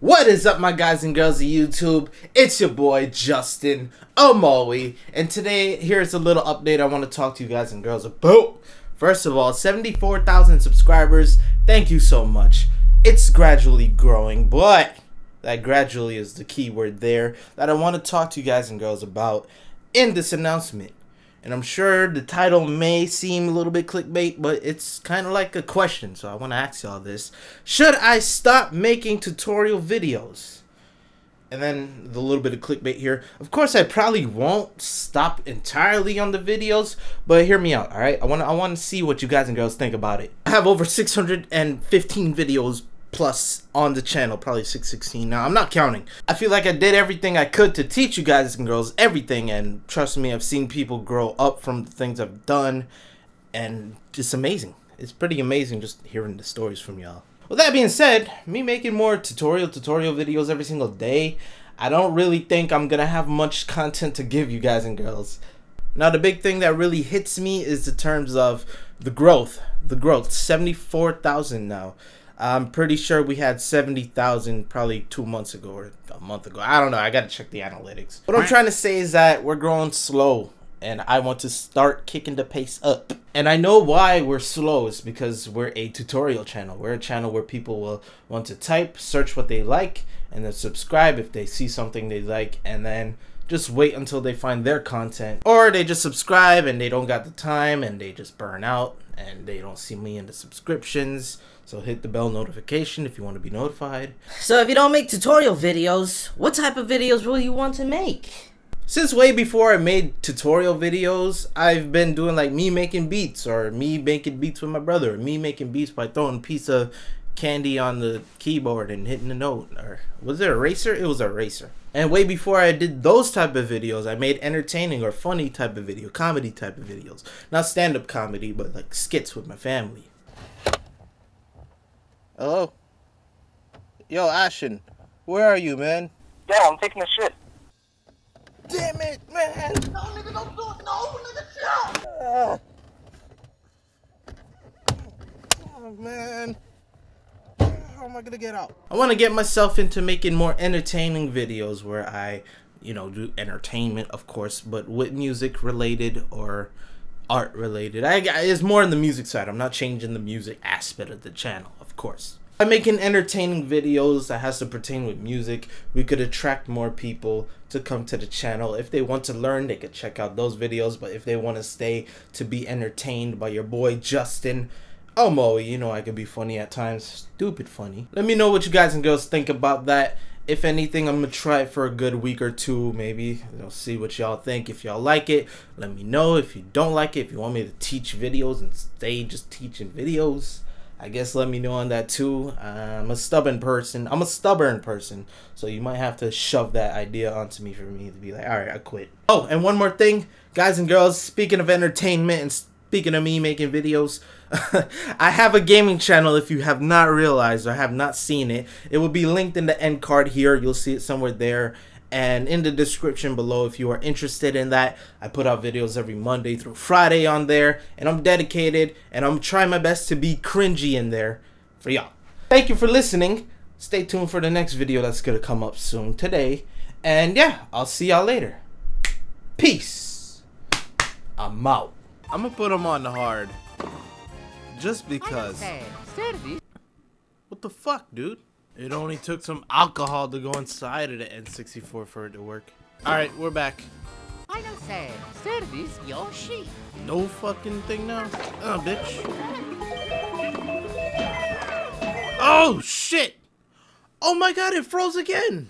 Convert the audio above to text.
What is up, my guys and girls of YouTube? It's your boy Justin Omoi, and today here's a little update I want to talk to you guys and girls about. First of all, 74,000 subscribers. Thank you so much. It's gradually growing, but that gradually is the key word there that I want to talk to you guys and girls about in this announcement. And I'm sure the title may seem a little bit clickbait, but it's kind of like a question, so I want to ask y'all this. Should I stop making tutorial videos? And then the little bit of clickbait here. Of course, I probably won't stop entirely on the videos, but hear me out, all right? I want to see what you guys and girls think about it. I have over 615 videos plus on the channel, probably 616 now. I'm not counting. I feel like I did everything I could to teach you guys and girls everything, and trust me, I've seen people grow up from the things I've done, and it's amazing. It's pretty amazing just hearing the stories from y'all. With that being said, me making more tutorial videos every single day, I don't really think I'm gonna have much content to give you guys and girls. Now, the big thing that really hits me is the terms of the growth. 74,000 now. I'm pretty sure we had 70,000 probably 2 months ago or a month ago. I don't know. I gotta check the analytics. What I'm trying to say is that we're growing slow, and I want to start kicking the pace up. And I know why we're slow is because we're a tutorial channel. We're a channel where people will want to type, search what they like, and then subscribe if they see something they like, and then just wait until they find their content. Or they just subscribe and they don't got the time and they just burn out and they don't see me in the subscriptions. So hit the bell notification if you want to be notified. So if you don't make tutorial videos, what type of videos will you want to make? Since way before I made tutorial videos, I've been doing like me making beats, or me making beats with my brother, or me making beats by throwing a piece of candy on the keyboard and hitting the note. Or was it a eraser? It was a eraser. And way before I did those type of videos, I made entertaining or funny type of video, comedy type of videos. Not stand-up comedy, but like skits with my family. Hello? Yo, Ashen, where are you, man? Yeah, I'm taking a shit. Damn it, man! No, nigga, don't do it. No, nigga, chill. Oh, man. How am I gonna get out? I want to get myself into making more entertaining videos where I, do entertainment, of course, but with music related or art related. It's more on the music side. I'm not changing the music aspect of the channel, of course. By making entertaining videos that has to pertain with music, we could attract more people to come to the channel. If they want to learn, they could check out those videos, but if they want to stay to be entertained by your boy Justin Omoi, I can be funny at times, stupid funny. Let me know what you guys and girls think about that. If anything, I'm gonna try it for a good week or two, maybe. See what y'all think. If y'all like it, let me know. If you don't like it, if you want me to teach videos and stay just teaching videos, I guess let me know on that too. I'm a stubborn person. So you might have to shove that idea onto me for me to be like, all right, I quit. Oh, and one more thing, guys and girls, speaking of entertainment and speaking of me making videos, I have a gaming channel. If you have not realized or have not seen it, it will be linked in the end card here. You'll see it somewhere there, and in the description below if you are interested in that. I put out videos every Monday through Friday on there, and I'm dedicated, and I'm trying my best to be cringy in there for y'all. Thank you for listening. Stay tuned for the next video that's gonna come up soon today, and yeah, I'll see y'all later. Peace. I'm out. I'm gonna put them on the hard. Just because. What the fuck, dude? It only took some alcohol to go inside of the N64 for it to work. Alright, we're back. Service your sheep. No fucking thing now? Oh, bitch. Oh, shit! Oh my god, it froze again!